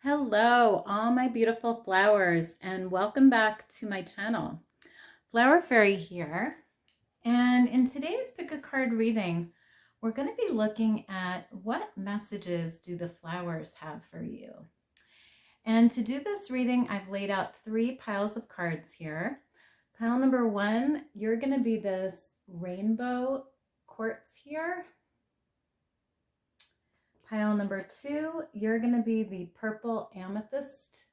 Hello, all my beautiful flowers, and welcome back to my channel. Flower Fairy here. And in today's pick a card reading, we're going to be looking at what messages do the flowers have for you. And to do this reading, I've laid out 3 piles of cards here. Pile number 1, you're going to be this rainbow quartz here. Pile number 2, you're going to be the purple amethyst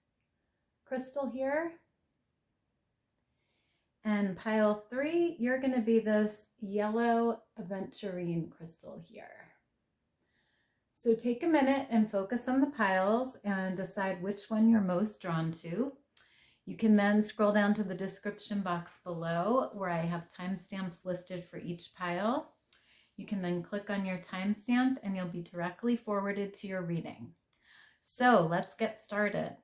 crystal here. And pile 3, you're going to be this yellow Aventurine crystal here. So take a minute and focus on the piles and decide which one you're most drawn to. You can then scroll down to the description box below where I have timestamps listed for each pile. You can then click on your timestamp and you'll be directly forwarded to your reading. So let's get started.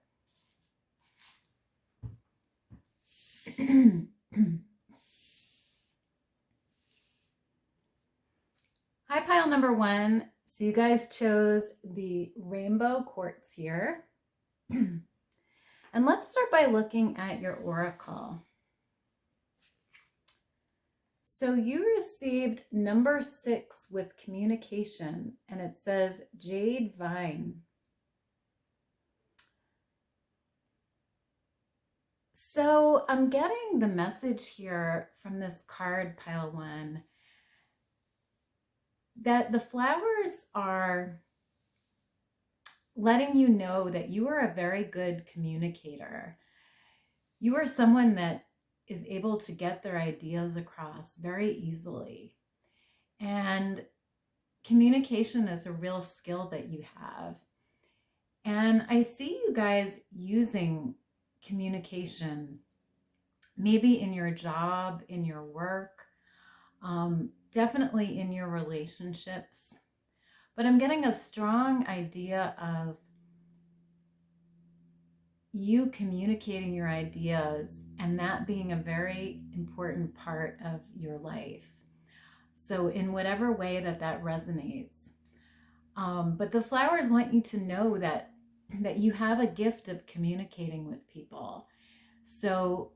Hi, pile number 1. So you guys chose the rainbow quartz here. And let's start by looking at your oracle. So you received number 6 with communication, and it says Jade Vine. So I'm getting the message here from this card, pile 1, that the flowers are letting you know that you are a very good communicator. You are someone that is able to get their ideas across very easily. And communication is a real skill that you have. And I see you guys using communication, maybe in your job, in your work, definitely in your relationships. But I'm getting a strong idea of you communicating your ideas and that being a very important part of your life. So in whatever way that resonates. But the flowers want you to know that you have a gift of communicating with people. So,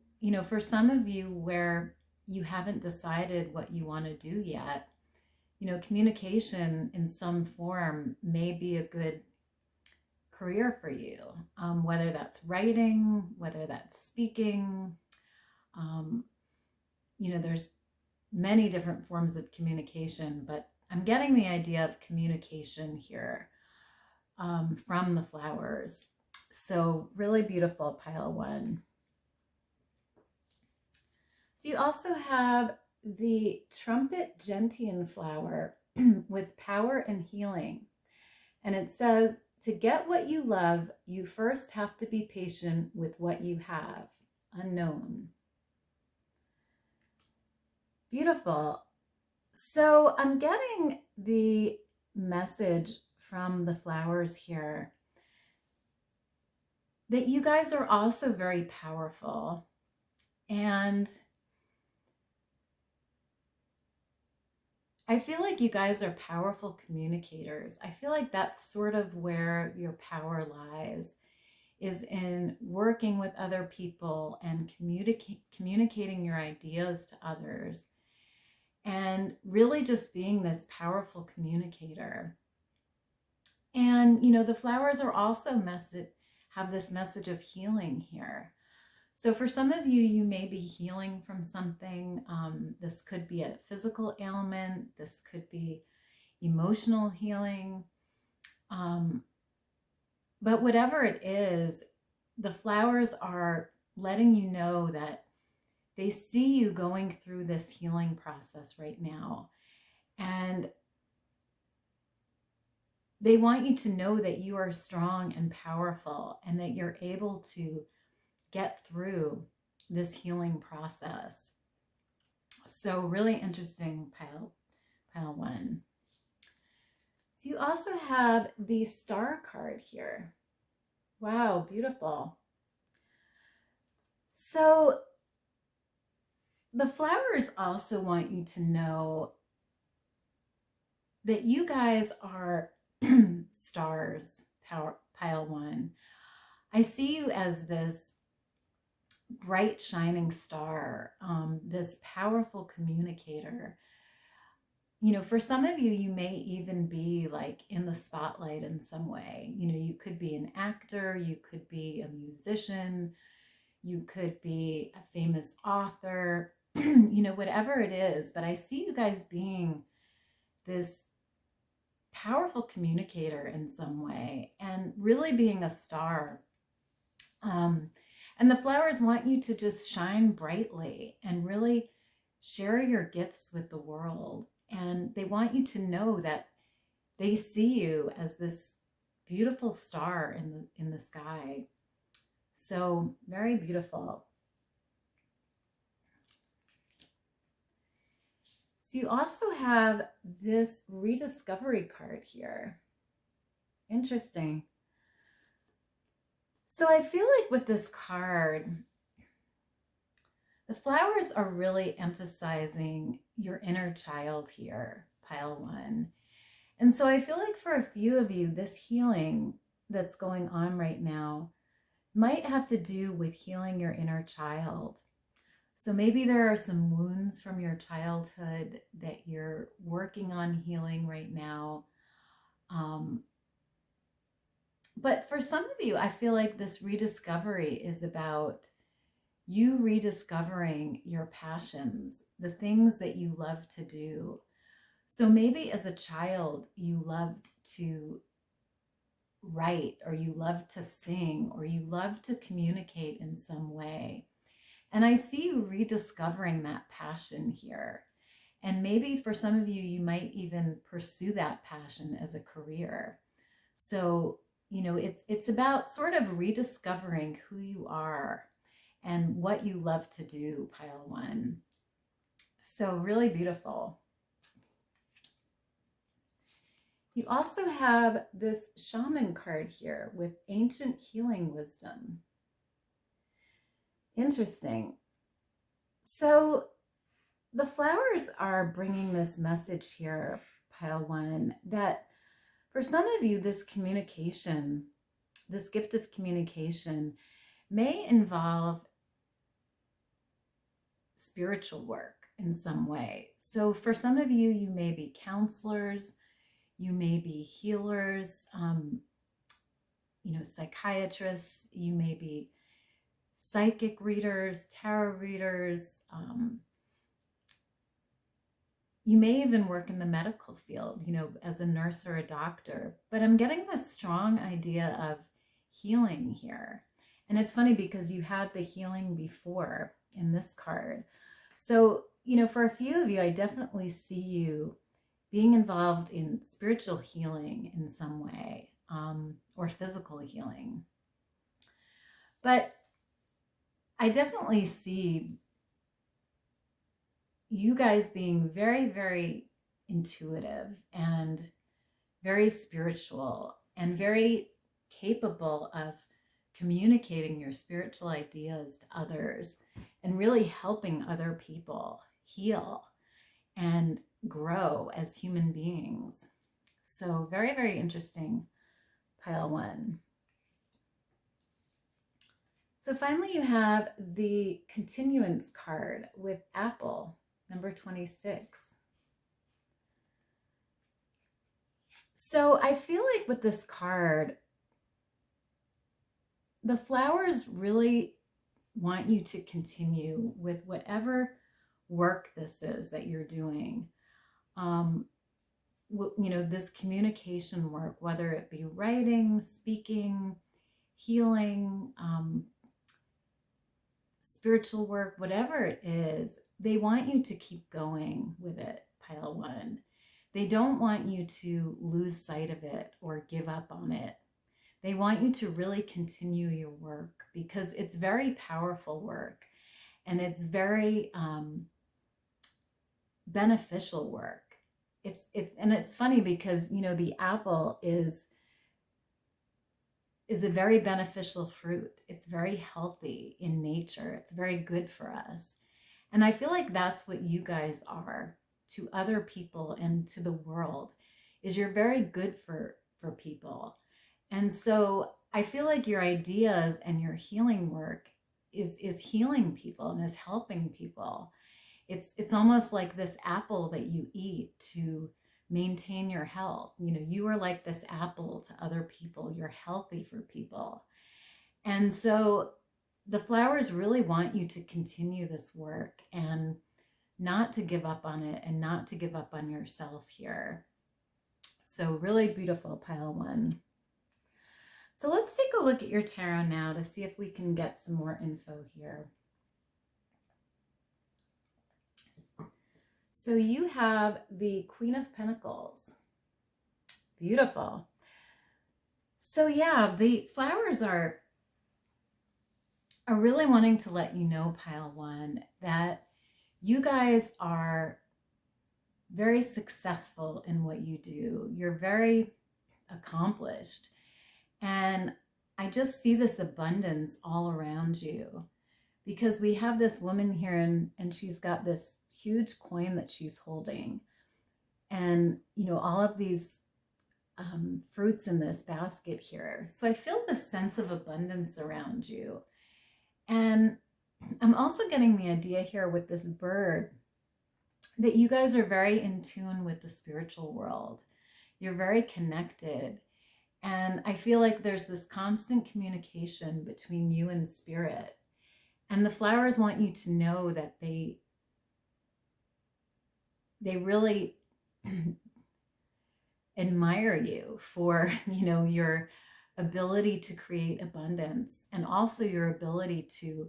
for some of you where you haven't decided what you want to do yet, communication in some form may be a good career for you, whether that's writing, whether that's speaking. There's many different forms of communication, but I'm getting the idea of communication here from the flowers. So really beautiful, pile 1. So you also have the trumpet gentian flower with power and healing. And it says, to get what you love, you first have to be patient with what you have, unknown. Beautiful. So I'm getting the message from the flowers here that you guys are also very powerful. And I feel like you guys are powerful communicators. I feel like that's sort of where your power lies, is in working with other people and communicating your ideas to others, and really just being this powerful communicator. And, the flowers are also have this message of healing here. So for some of you, you may be healing from something. This could be a physical ailment. This could be emotional healing. But whatever it is, the flowers are letting you know that they see you going through this healing process right now. And they want you to know that you are strong and powerful and that you're able to get through this healing process. So really interesting, pile 1. So you also have the star card here. Wow, beautiful. So the flowers also want you to know that you guys are stars, pile 1. I see you as this bright shining star, this powerful communicator. You know, for some of you, you may even be like in the spotlight in some way. You know, you could be an actor, you could be a musician, you could be a famous author, you know, whatever it is. But I see you guys being this powerful communicator in some way and really being a star. Um, and the flowers want you to just shine brightly and really share your gifts with the world. And they want you to know that they see you as this beautiful star in the sky. So very beautiful. So you also have this rediscovery card here. Interesting. So I feel like with this card, the flowers are really emphasizing your inner child here, pile one. And so I feel like for a few of you, this healing that's going on right now might have to do with healing your inner child. So maybe there are some wounds from your childhood that you're working on healing right now. But for some of you, I feel like this rediscovery is about you rediscovering your passions, the things that you love to do. So maybe as a child, you loved to write, or you loved to sing, or you loved to communicate in some way. And I see you rediscovering that passion here. And maybe for some of you, you might even pursue that passion as a career. So, you know, it's about sort of rediscovering who you are and what you love to do, pile one. So really beautiful. You also have this shaman card here with ancient healing wisdom. Interesting. So the flowers are bringing this message here, pile one, that for some of you, this communication, this gift of communication may involve spiritual work in some way. So for some of you, you may be counselors, you may be healers, you know, psychiatrists, you may be psychic readers, tarot readers. You may even work in the medical field, you know, as a nurse or a doctor. But I'm getting this strong idea of healing here. And it's funny because you had the healing before in this card. So, you know, for a few of you, I definitely see you being involved in spiritual healing in some way, or physical healing. But I definitely see you guys being very, very intuitive and very spiritual and very capable of communicating your spiritual ideas to others and really helping other people heal and grow as human beings. So very, very interesting, pile one. So finally, you have the continuance card with Apple, number 26. So I feel like with this card, the flowers really want you to continue with whatever work this is that you're doing. You know, this communication work, whether it be writing, speaking, healing, spiritual work, whatever it is, they want you to keep going with it, pile one. They don't want you to lose sight of it or give up on it. They want you to really continue your work because it's very powerful work and it's very beneficial work. It's funny because, you know, the apple is a very beneficial fruit. It's very healthy in nature. It's very good for us. And I feel like that's what you guys are to other people and to the world, is you're very good for people. And so I feel like your ideas and your healing work is healing people and is helping people. It's almost like this apple that you eat to maintain your health. You know, you are like this apple to other people. You're healthy for people. And so the flowers really want you to continue this work and not to give up on it and not to give up on yourself here. So really beautiful, pile one. So let's take a look at your tarot now to see if we can get some more info here. So you have the Queen of Pentacles. Beautiful. So yeah, the flowers are really wanting to let you know, pile one, that you guys are very successful in what you do. You're very accomplished. And I just see this abundance all around you, because we have this woman here and she's got this huge coin that she's holding. And, you know, all of these fruits in this basket here. So I feel this sense of abundance around you. And I'm also getting the idea here with this bird that you guys are very in tune with the spiritual world. You're very connected. And I feel like there's this constant communication between you and spirit. And the flowers want you to know that they really admire you for, you know, your ability to create abundance and also your ability to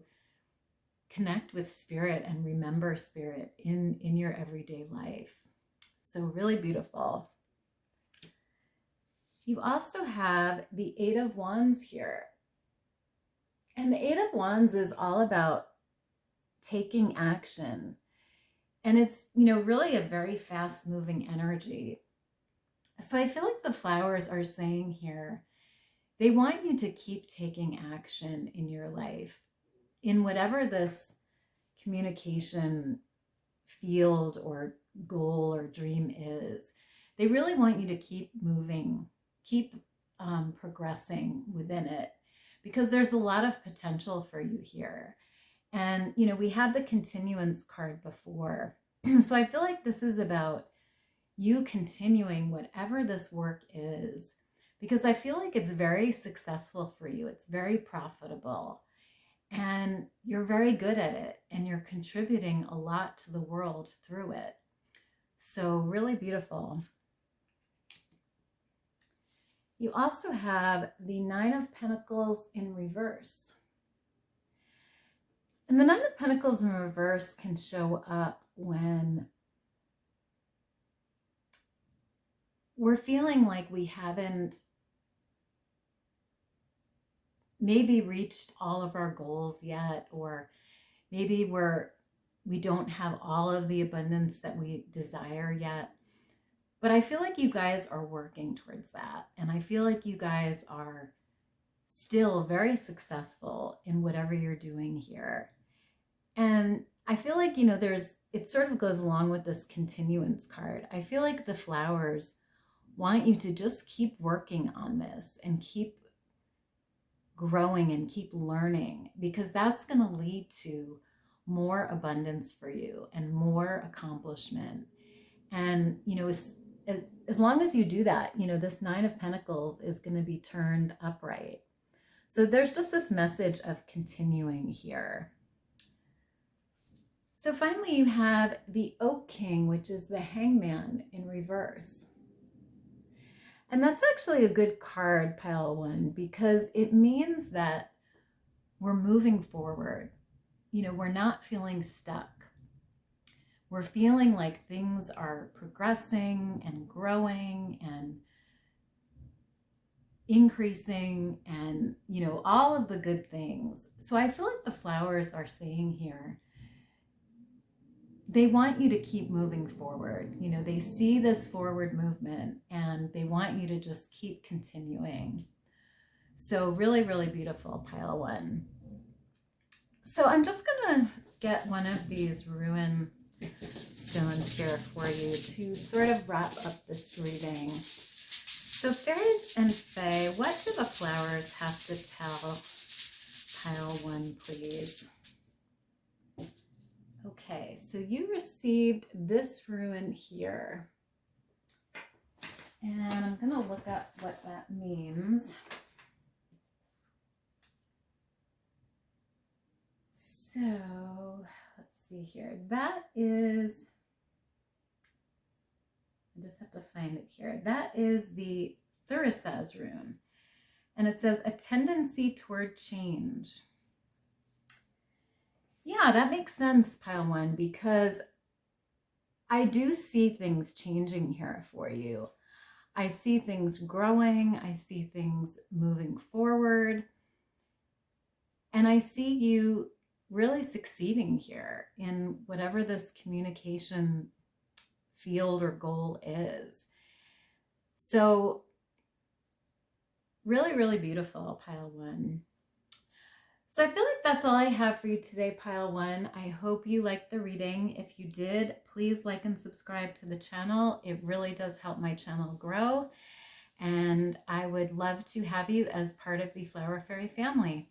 connect with spirit and remember spirit in your everyday life. So really beautiful. You also have the Eight of Wands here. And the Eight of Wands is all about taking action. And it's, you know, really a very fast moving energy. So I feel like the flowers are saying here, they want you to keep taking action in your life, in whatever this communication field or goal or dream is. They really want you to keep moving, keep progressing within it, because there's a lot of potential for you here. And, you know, we had the continuance card before. So I feel like this is about you continuing whatever this work is, because I feel like it's very successful for you. It's very profitable and you're very good at it and you're contributing a lot to the world through it. So really beautiful. You also have the Nine of Pentacles in reverse. And the Nine of Pentacles in reverse can show up when we're feeling like we haven't maybe reached all of our goals yet, or maybe we don't have all of the abundance that we desire yet. But I feel like you guys are working towards that. And I feel like you guys are still very successful in whatever you're doing here. And I feel like, you know, it sort of goes along with this continuance card. I feel like the flowers want you to just keep working on this and keep growing and keep learning, because that's going to lead to more abundance for you and more accomplishment. And, you know, as long as you do that, you know, this Nine of Pentacles is going to be turned upright. So there's just this message of continuing here. So finally you have the Oak King, which is the Hangman in reverse. And that's actually a good card, pile one, because it means that we're moving forward. You know, we're not feeling stuck. We're feeling like things are progressing and growing and increasing and, you know, all of the good things. So I feel like the flowers are saying here, they want you to keep moving forward. You know, they see this forward movement and they want you to just keep continuing. So really, really beautiful, pile one. So I'm just going to get one of these ruin stones here for you to sort of wrap up this reading. So fairies and fae, what do the flowers have to tell pile 1, please? Okay, so you received this rune here. And I'm going to look up what that means. So, let's see here. That is, I just have to find it here. That is the Thurisaz rune. And it says a tendency toward change. Yeah, that makes sense, pile 1, because I do see things changing here for you. I see things growing. I see things moving forward. And I see you really succeeding here in whatever this communication field or goal is. So really, really beautiful, pile 1. So I feel like that's all I have for you today, pile 1. I hope you liked the reading. If you did, please like and subscribe to the channel. It really does help my channel grow. And I would love to have you as part of the Flower Fairy family.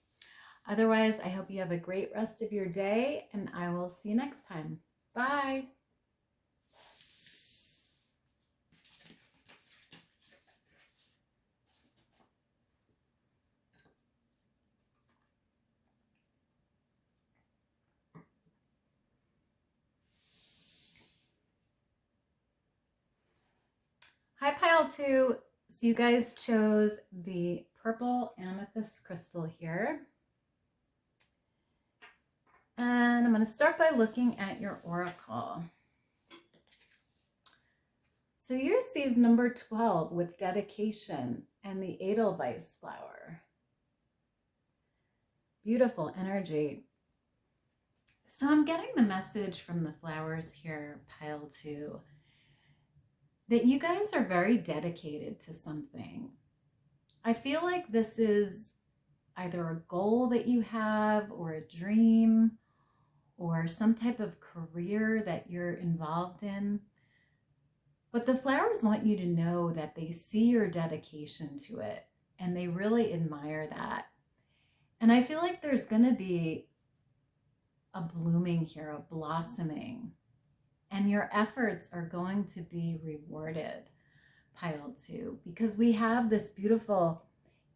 Otherwise, I hope you have a great rest of your day, and I will see you next time. Bye. Hi, pile 2. So you guys chose the purple amethyst crystal here. And I'm going to start by looking at your oracle. So you received number 12 with dedication and the Edelweiss flower. Beautiful energy. So I'm getting the message from the flowers here, pile 2, that you guys are very dedicated to something. I feel like this is either a goal that you have or a dream or some type of career that you're involved in. But the flowers want you to know that they see your dedication to it and they really admire that. And I feel like there's going to be a blooming here, a blossoming, and your efforts are going to be rewarded, pile 2, because we have this beautiful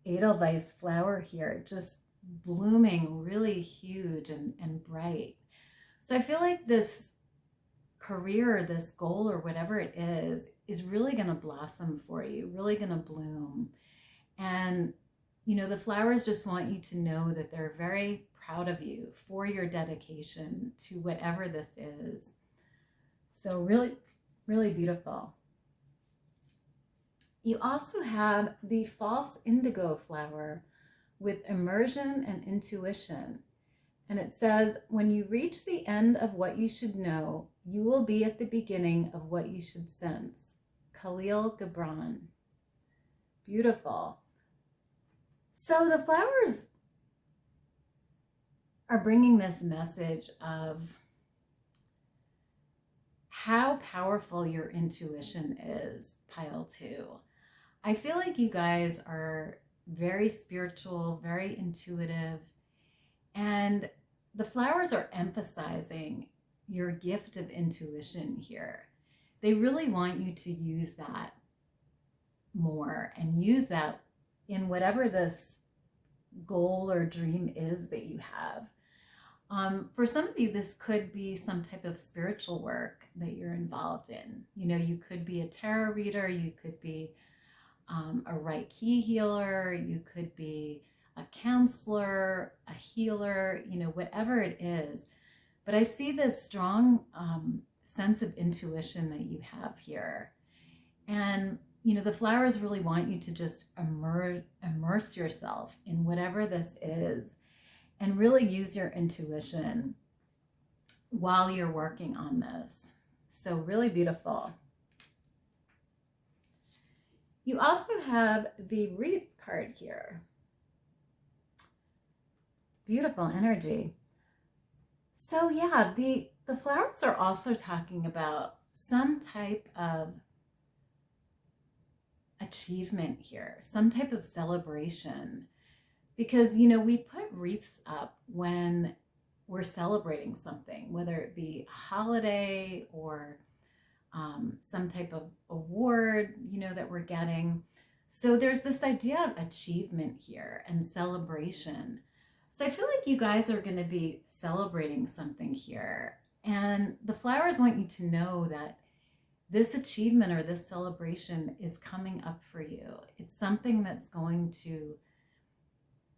Edelweiss flower here just blooming really huge and bright. So I feel like this career, this goal, or whatever it is really going to blossom for you, really going to bloom. And, you know, the flowers just want you to know that they're very proud of you for your dedication to whatever this is. So really, really beautiful. You also have the false indigo flower with immersion and intuition. And it says, when you reach the end of what you should know, you will be at the beginning of what you should sense. Khalil Gibran. Beautiful. So the flowers are bringing this message of how powerful your intuition is, pile 2. I feel like you guys are very spiritual, very intuitive, and the flowers are emphasizing your gift of intuition here. They really want you to use that more and use that in whatever this goal or dream is that you have. For some of you, this could be some type of spiritual work that you're involved in. You know, you could be a tarot reader, you could be a Reiki healer, you could be a counselor, a healer, you know, whatever it is. But I see this strong sense of intuition that you have here. And, you know, the flowers really want you to just immerse yourself in whatever this is and really use your intuition while you're working on this. So really beautiful. You also have the wreath card here. Beautiful energy. So yeah, the flowers are also talking about some type of achievement here, some type of celebration. Because, you know, we put wreaths up when we're celebrating something, whether it be a holiday or some type of award, you know, that we're getting. So there's this idea of achievement here and celebration. So I feel like you guys are going to be celebrating something here. And the flowers want you to know that this achievement or this celebration is coming up for you. It's something that's going to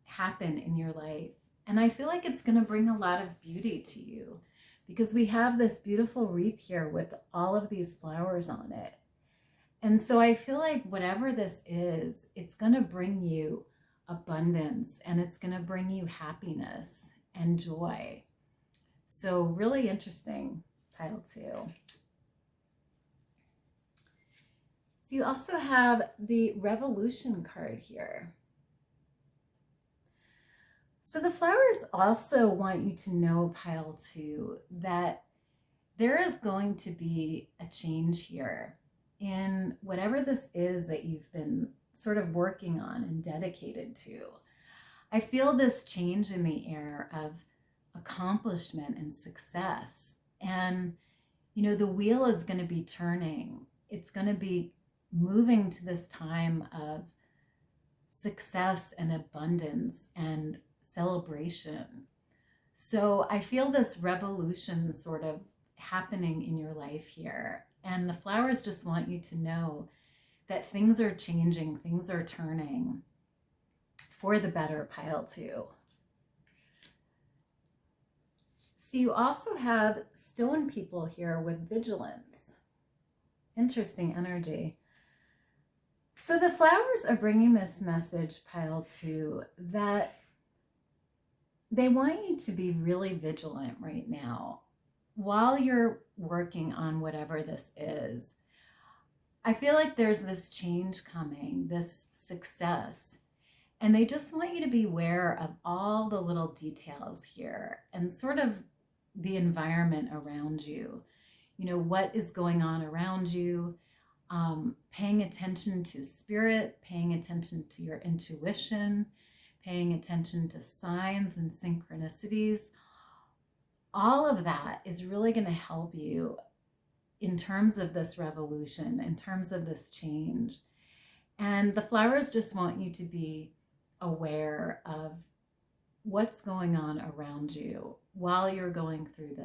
happen in your life. And I feel like it's going to bring a lot of beauty to you because we have this beautiful wreath here with all of these flowers on it. And so I feel like whatever this is, it's going to bring you abundance and it's going to bring you happiness and joy. So really interesting, pile 2. So you also have the Revolution card here. So the flowers also want you to know, pile 2, that there is going to be a change here in whatever this is that you've been sort of working on and dedicated to. I feel this change in the air of accomplishment and success. And, you know, the wheel is going to be turning. It's going to be moving to this time of success and abundance and celebration. So I feel this revolution sort of happening in your life here. And the flowers just want you to know that things are changing, things are turning for the better, pile 2. So you also have stone people here with vigilance. Interesting energy. So the flowers are bringing this message, pile 2, that they want you to be really vigilant right now while you're working on whatever this is. I feel like there's this change coming, this success, and they just want you to be aware of all the little details here and sort of the environment around you. You know, what is going on around you, paying attention to spirit, paying attention to your intuition, paying attention to signs and synchronicities. All of that is really going to help you in terms of this revolution, in terms of this change. And the flowers just want you to be aware of what's going on around you while you're going through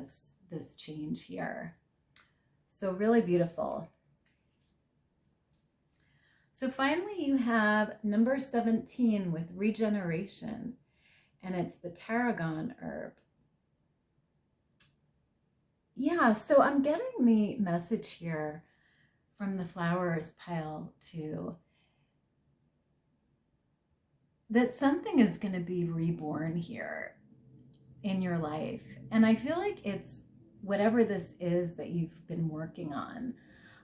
this change here. So really beautiful. So finally you have number 17 with regeneration, and it's the tarragon herb. Yeah, so I'm getting the message here from the flowers, pile 2, that something is going to be reborn here in your life. And I feel like it's whatever this is that you've been working on.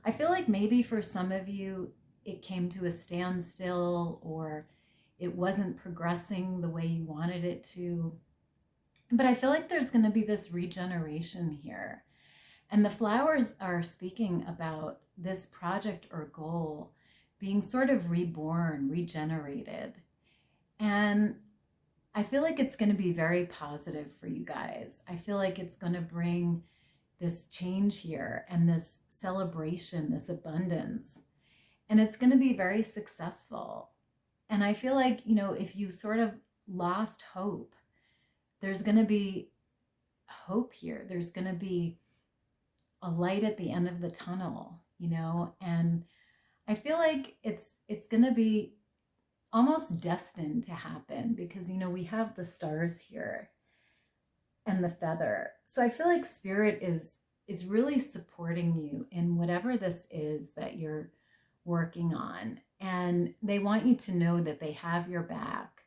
I feel like maybe for some of you, it came to a standstill or it wasn't progressing the way you wanted it to. But I feel like there's going to be this regeneration here. And the flowers are speaking about this project or goal being sort of reborn, regenerated. And I feel like it's going to be very positive for you guys. I feel like it's going to bring this change here and this celebration, this abundance. And it's going to be very successful. And I feel like, you know, if you sort of lost hope, there's going to be hope here. There's going to be a light at the end of the tunnel, you know, and I feel like it's going to be almost destined to happen because, you know, we have the stars here and the feather. So I feel like spirit is really supporting you in whatever this is that you're working on. And they want you to know that they have your back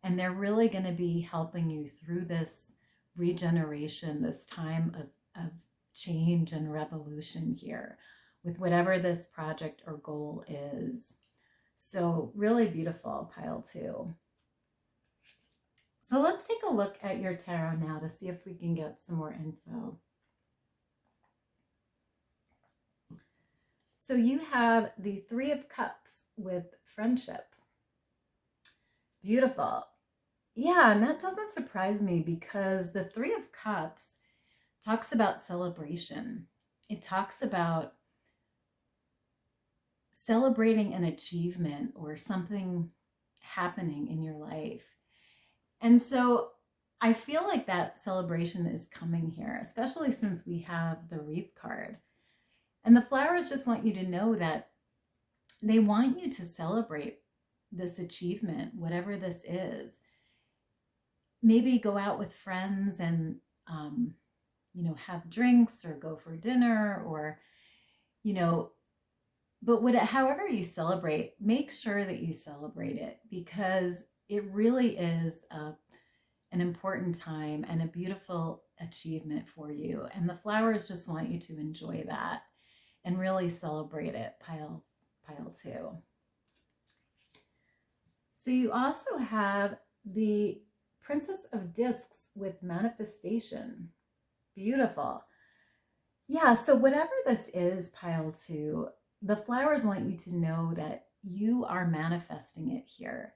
and they're really going to be helping you through this regeneration, this time of change and revolution here with whatever this project or goal is. So really beautiful, pile 2. So let's take a look at your tarot now to see if we can get some more info. So you have the 3 of Cups with friendship. Beautiful. Yeah, and that doesn't surprise me because the Three of Cups talks about celebration. It talks about celebrating an achievement or something happening in your life. And so I feel like that celebration is coming here, especially since we have the wreath card. And the flowers just want you to know that they want you to celebrate this achievement, whatever this is. Maybe go out with friends and, have drinks or go for dinner or, but however you celebrate, make sure that you celebrate it because it really is an important time and a beautiful achievement for you. And the flowers just want you to enjoy that and really celebrate it, pile 2. So you also have the Princess of Discs with manifestation. Beautiful. Yeah, so whatever this is, pile 2, the flowers want you to know that you are manifesting it here.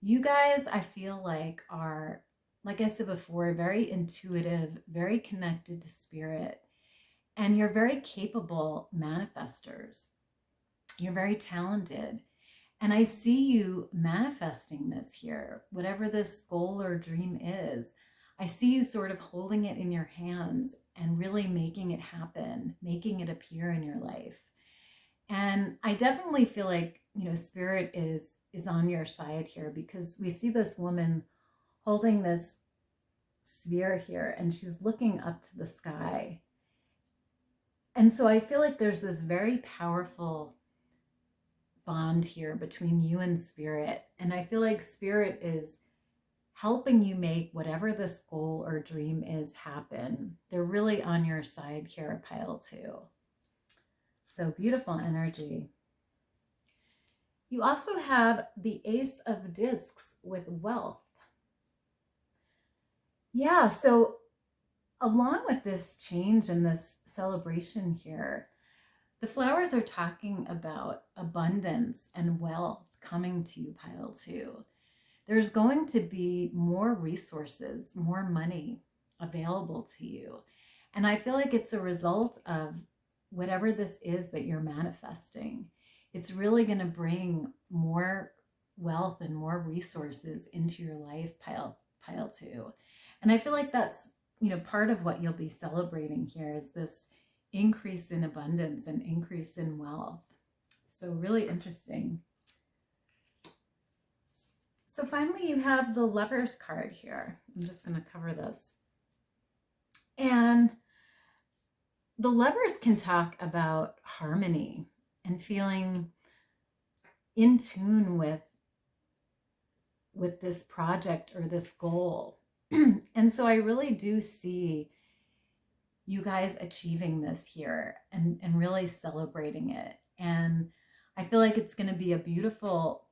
You guys, I feel like are, like I said before, very intuitive, very connected to spirit, and you're very capable manifestors. You're very talented. And I see you manifesting this here, whatever this goal or dream is. I see you sort of holding it in your hands and really making it happen, making it appear in your life. And I definitely feel like, spirit is on your side here because we see this woman holding this sphere here and she's looking up to the sky. And so I feel like there's this very powerful bond here between you and spirit. And I feel like spirit is helping you make whatever this goal or dream is happen. They're really on your side here, pile 2. So beautiful energy. You also have the Ace of Discs with wealth. Yeah, so along with this change and this celebration here, the flowers are talking about abundance and wealth coming to you, pile 2. There's going to be more resources, more money available to you. And I feel like it's a result of whatever this is that you're manifesting. It's really going to bring more wealth and more resources into your life, pile 2. And I feel like that's, part of what you'll be celebrating here is this increase in abundance and increase in wealth. So really interesting. So finally, you have the Lovers card here. I'm just going to cover this. And the Lovers can talk about harmony and feeling in tune with this project or this goal. And so I really do see you guys achieving this here and really celebrating it. And I feel like it's going to be a beautiful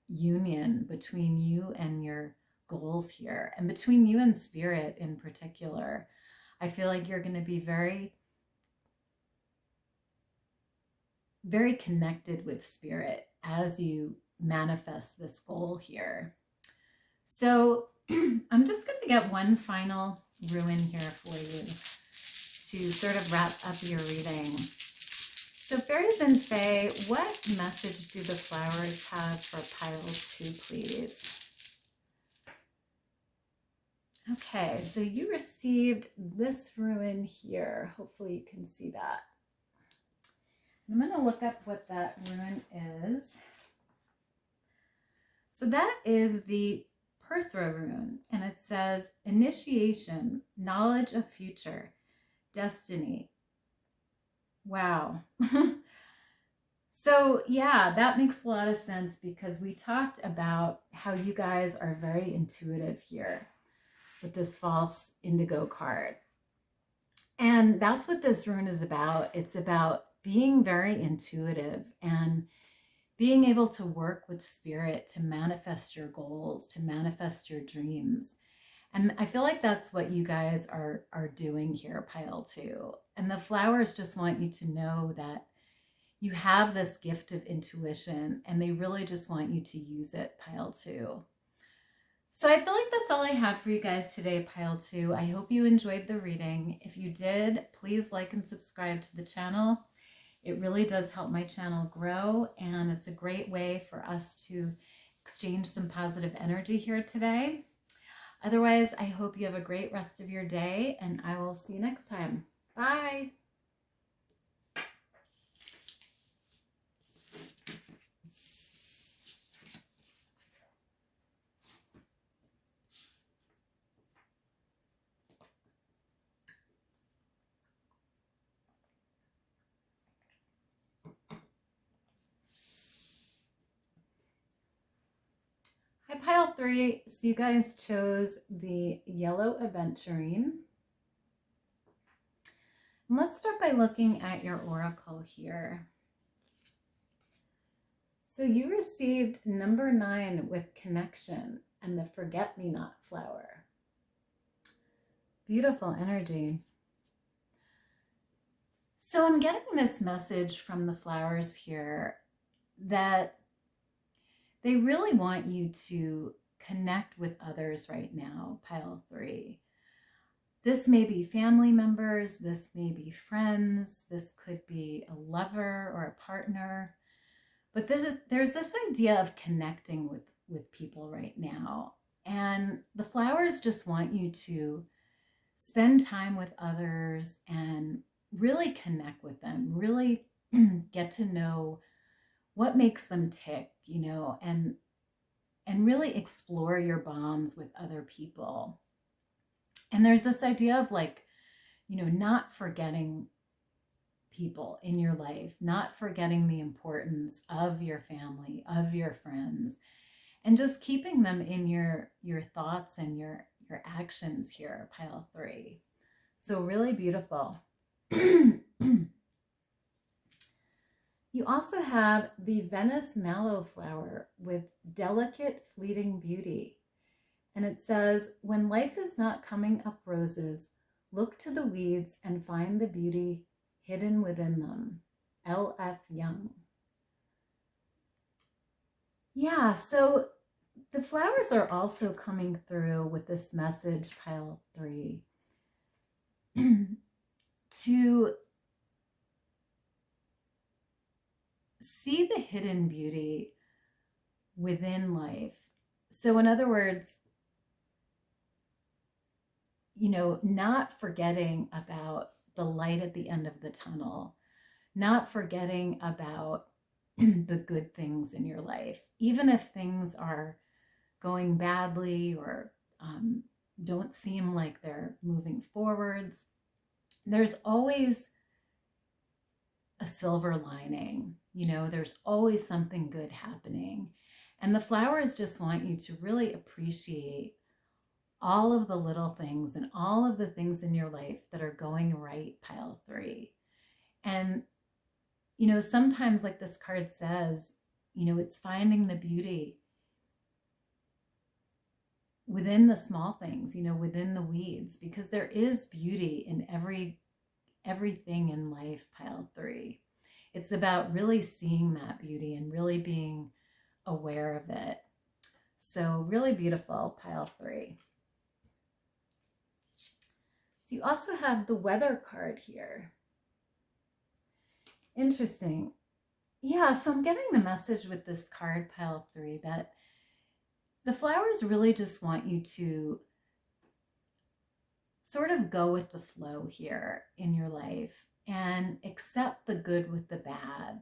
union between you and your goals here and between you and spirit in particular. I feel like you're going to be very, very connected with spirit as you manifest this goal here. So I'm just going to get one final ruin here for you to sort of wrap up your reading. So fairies and fae, what message do the flowers have for pile 2, please? Okay, so you received this ruin here. Hopefully you can see that. I'm going to look up what that ruin is. So that is the Perthra rune, and it says initiation, knowledge of future, destiny. Wow. So yeah, that makes a lot of sense because we talked about how you guys are very intuitive here with this false indigo card. And that's what this rune is about. It's about being very intuitive and being able to work with spirit to manifest your goals, to manifest your dreams. And I feel like that's what you guys are doing here, pile 2. And the flowers just want you to know that you have this gift of intuition, and they really just want you to use it, pile 2. So I feel like that's all I have for you guys today, pile 2. I hope you enjoyed the reading. If you did, please like and subscribe to the channel. It really does help my channel grow, and it's a great way for us to exchange some positive energy here today. Otherwise, I hope you have a great rest of your day, and I will see you next time. Bye. Hi, pile 3. So you guys chose the yellow Aventurine. And let's start by looking at your oracle here. So you received number 9 with connection and the forget-me-not flower. Beautiful energy. So I'm getting this message from the flowers here that they really want you to connect with others right now, pile 3. This may be family members, this may be friends, this could be a lover or a partner, but there's this idea of connecting with people right now. And the flowers just want you to spend time with others and really connect with them, really get to know what makes them tick, and really explore your bonds with other people. And there's this idea of not forgetting people in your life, not forgetting the importance of your family, of your friends, and just keeping them in your thoughts and your actions here, pile 3. So really beautiful. You also have the Venice mallow flower with delicate fleeting beauty. And it says, when life is not coming up roses, look to the weeds and find the beauty hidden within them. L.F. Young. Yeah, so the flowers are also coming through with this message, pile 3, to see the hidden beauty within life. So in other words, not forgetting about the light at the end of the tunnel, not forgetting about the good things in your life, even if things are going badly or don't seem like they're moving forwards. There's always a silver lining, there's always something good happening. And the flowers just want you to really appreciate all of the little things and all of the things in your life that are going right, pile 3. And, sometimes, like this card says, it's finding the beauty within the small things, within the weeds, because there is beauty in everything in life, pile 3. It's about really seeing that beauty and really being aware of it. So really beautiful, pile 3. So you also have the weather card here. Interesting. Yeah, so I'm getting the message with this card, pile 3, that the flowers really just want you to sort of go with the flow here in your life and accept the good with the bad.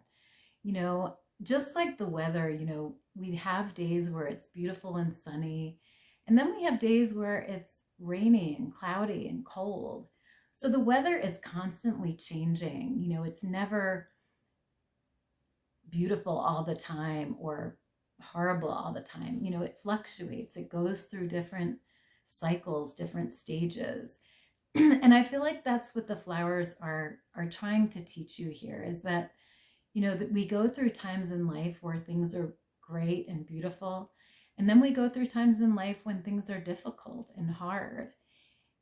Just like the weather, we have days where it's beautiful and sunny, and then we have days where it's rainy and cloudy and cold. So the weather is constantly changing. It's never beautiful all the time or horrible all the time. It fluctuates. It goes through different cycles, different stages. And I feel like that's what the flowers are trying to teach you here, is that, that we go through times in life where things are great and beautiful. And then we go through times in life when things are difficult and hard.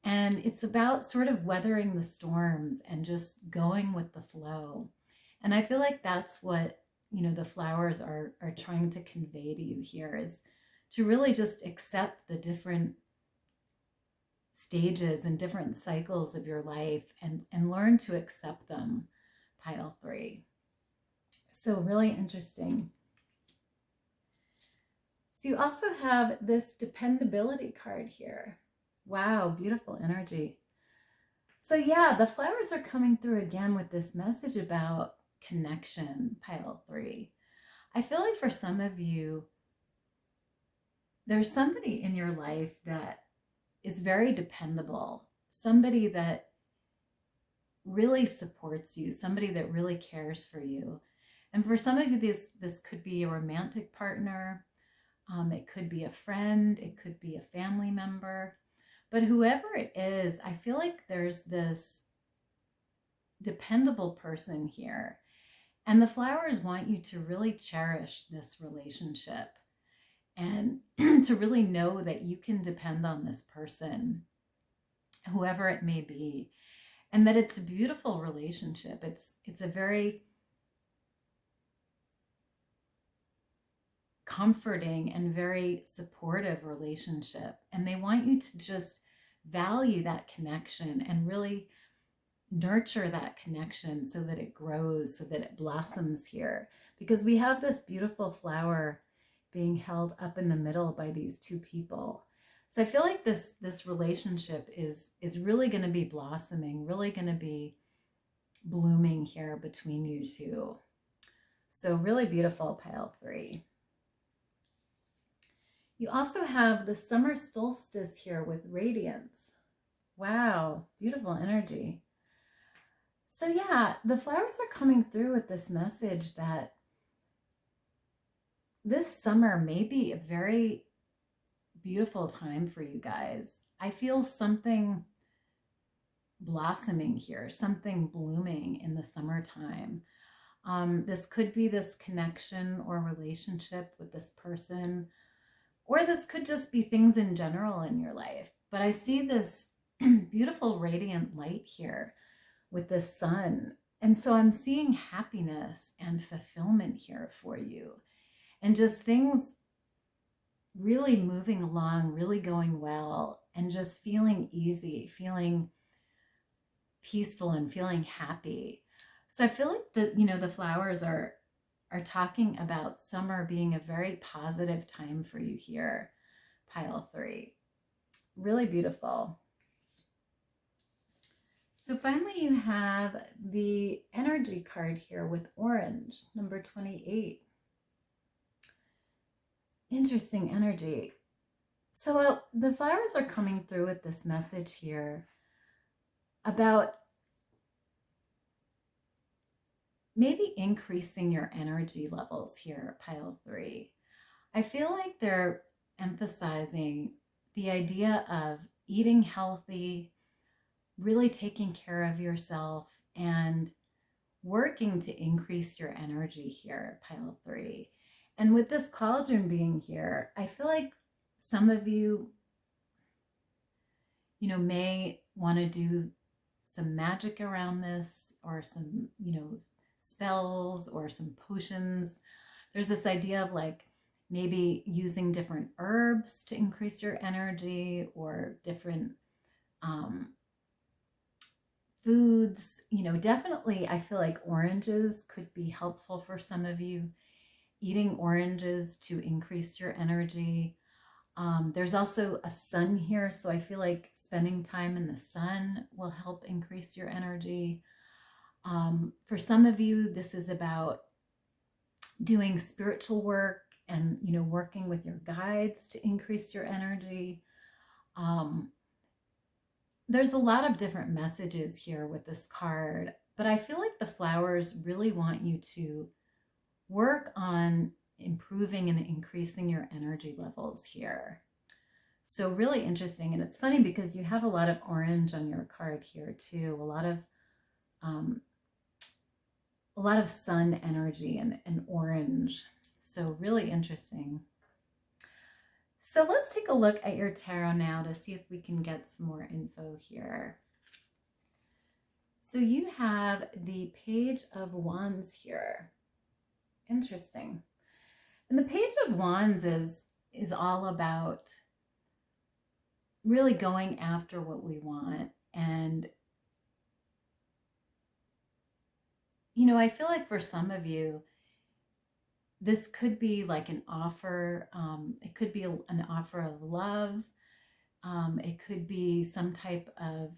And it's about sort of weathering the storms and just going with the flow And I feel like that's what, the flowers are trying to convey to you here, is to really just accept the different stages and different cycles of your life, and learn to accept them, pile 3. So really interesting. So you also have this dependability card here. Wow, beautiful energy. So yeah, the flowers are coming through again with this message about connection, pile 3. I feel like for some of you, there's somebody in your life that is very dependable, somebody that really supports you, somebody that really cares for you. And for some of you, this could be a romantic partner, it could be a friend, it could be a family member, but whoever it is, I feel like there's this dependable person here. And the flowers want you to really cherish this relationship, and to really know that you can depend on this person, whoever it may be, and that it's a beautiful relationship. It's a very comforting and very supportive relationship. And they want you to just value that connection and really nurture that connection so that it grows, so that it blossoms here. Because we have this beautiful flower being held up in the middle by these two people. So I feel like this relationship is really going to be blossoming, really going to be blooming here between you two. So really beautiful, pile 3. You also have the summer solstice here with radiance. Wow, beautiful energy. So yeah, the flowers are coming through with this message that this summer may be a very beautiful time for you guys. I feel something blossoming here, something blooming in the summertime. This could be this connection or relationship with this person, or this could just be things in general in your life. But I see this beautiful radiant light here with the sun. And so I'm seeing happiness and fulfillment here for you, and just things really moving along, really going well, and just feeling easy, feeling peaceful, and feeling happy. So I feel like the flowers are talking about summer being a very positive time for you here, pile 3. Really beautiful. So finally, you have the energy card here with orange, number 28. Interesting energy. So the flowers are coming through with this message here about maybe increasing your energy levels here, pile 3. I feel like they're emphasizing the idea of eating healthy, really taking care of yourself, and working to increase your energy here, pile 3. And with this cauldron being here, I feel like some of you, may want to do some magic around this, or some, spells or some potions. There's this idea of like maybe using different herbs to increase your energy, or different foods. Definitely I feel like oranges could be helpful for some of you, eating oranges to increase your energy. There's also a sun here, so I feel like spending time in the sun will help increase your energy. For some of you, this is about doing spiritual work and, working with your guides to increase your energy. There's a lot of different messages here with this card, but I feel like the flowers really want you to work on improving and increasing your energy levels here. So really interesting. And it's funny because you have a lot of orange on your card here too. A lot of sun energy and orange. So really interesting. So let's take a look at your tarot now to see if we can get some more info here. So you have the Page of Wands here. Interesting. And the Page of Wands is all about really going after what we want. And, you know, I feel like for some of you, this could be like an offer. It could be an offer of love. It could be some type of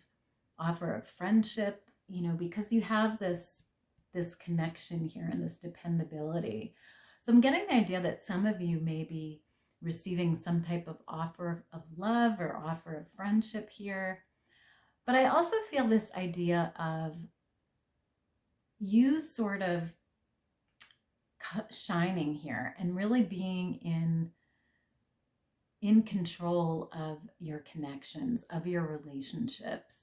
offer of friendship, you know, because you have this connection here and this dependability. So I'm getting the idea that some of you may be receiving some type of offer of love or offer of friendship here. But I also feel this idea of you sort of shining here and really being in control of your connections, of your relationships,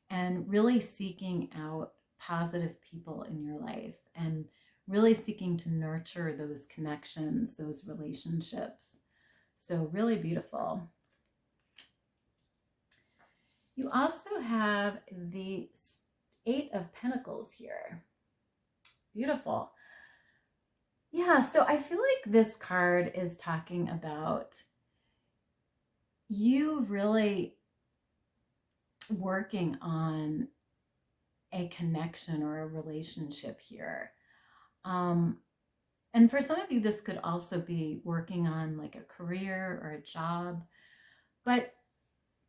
and really seeking out positive people in your life and really seeking to nurture those connections, those relationships. So really beautiful. You also have the Eight of Pentacles here. Beautiful. Yeah, so I feel like this card is talking about you really working on a connection or a relationship here. And for some of you, this could also be working on like a career or a job. But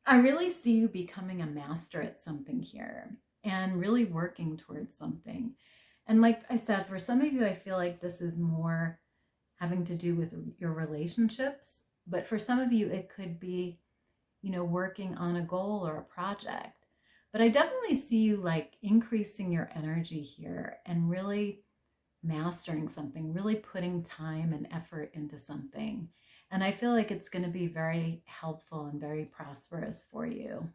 I really see you becoming a master at something here and really working towards something. And like I said, for some of you, I feel like this is more having to do with your relationships. But for some of you, it could be, you know, working on a goal or a project. But I definitely see you like increasing your energy here and really mastering something, really putting time and effort into something. And I feel like it's going to be very helpful and very prosperous for you.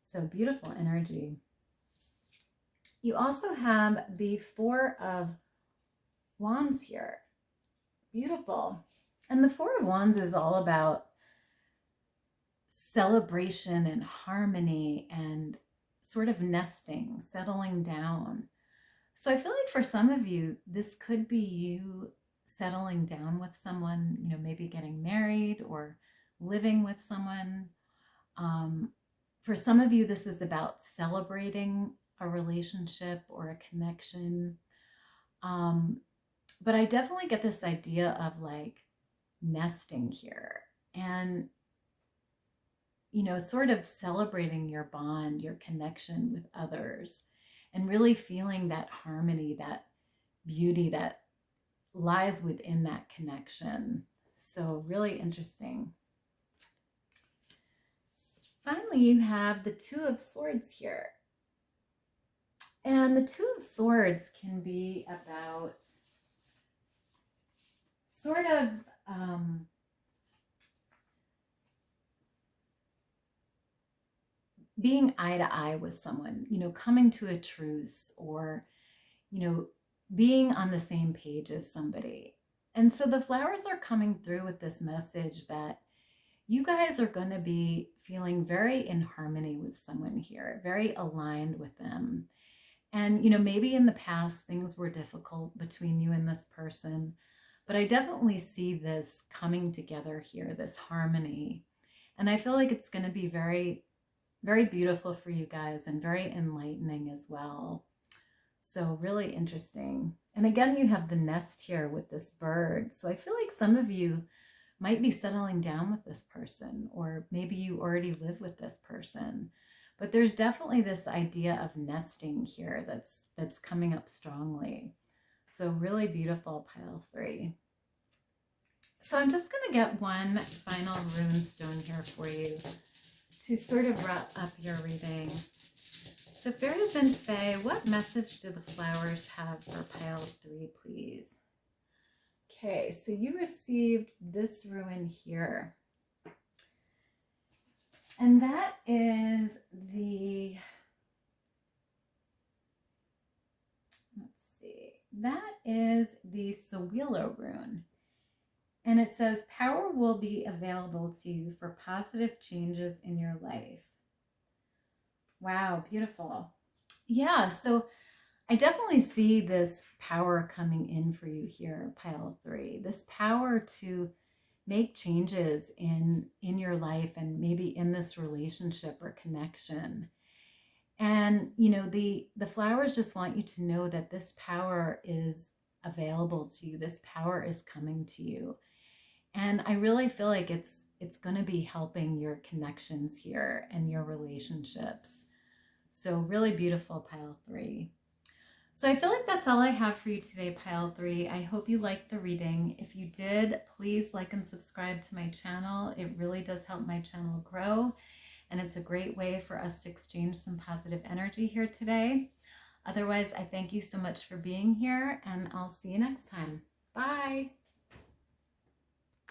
So beautiful energy. You also have the Four of Wands here. Beautiful. And the Four of Wands is all about celebration and harmony and sort of nesting, settling down. So I feel like for some of you, this could be you settling down with someone, you know, maybe getting married or living with someone. For some of you, this is about celebrating a relationship or a connection. But I definitely get this idea of like nesting here and, you know, sort of celebrating your bond, your connection with others, and really feeling that harmony, that beauty that lies within that connection. So really interesting. Finally, you have the Two of Swords here. And the Two of Swords can be about sort of being eye to eye with someone, you know, coming to a truce or, you know, being on the same page as somebody. And so the flowers are coming through with this message that you guys are going to be feeling very in harmony with someone here, very aligned with them. And, you know, maybe in the past things were difficult between you and this person, but I definitely see this coming together here, this harmony. And I feel like it's going to be very, very beautiful for you guys and very enlightening as well. So really interesting. And again, you have the nest here with this bird. So I feel like some of you might be settling down with this person, or maybe you already live with this person. But there's definitely this idea of nesting here that's coming up strongly. So really beautiful, pile 3. So I'm just going to get one final rune stone here for you to sort of wrap up your reading. So Fairies and Fae, what message do the flowers have for pile 3, please? Okay, so you received this rune here. And that is the, let's see, that is the Sewillow rune. And it says, power will be available to you for positive changes in your life. Wow, beautiful. Yeah, so I definitely see this power coming in for you here, pile 3. This power to make changes in your life and maybe in this relationship or connection. And the flowers just want you to know that this power is available to you. This power is coming to you. And I really feel like it's going to be helping your connections here and your relationships. So really beautiful, pile 3. So I feel like that's all I have for you today, pile 3. I hope you liked the reading. If you did, please like and subscribe to my channel. It really does help my channel grow, and it's a great way for us to exchange some positive energy here today. Otherwise, I thank you so much for being here, and I'll see you next time. Bye.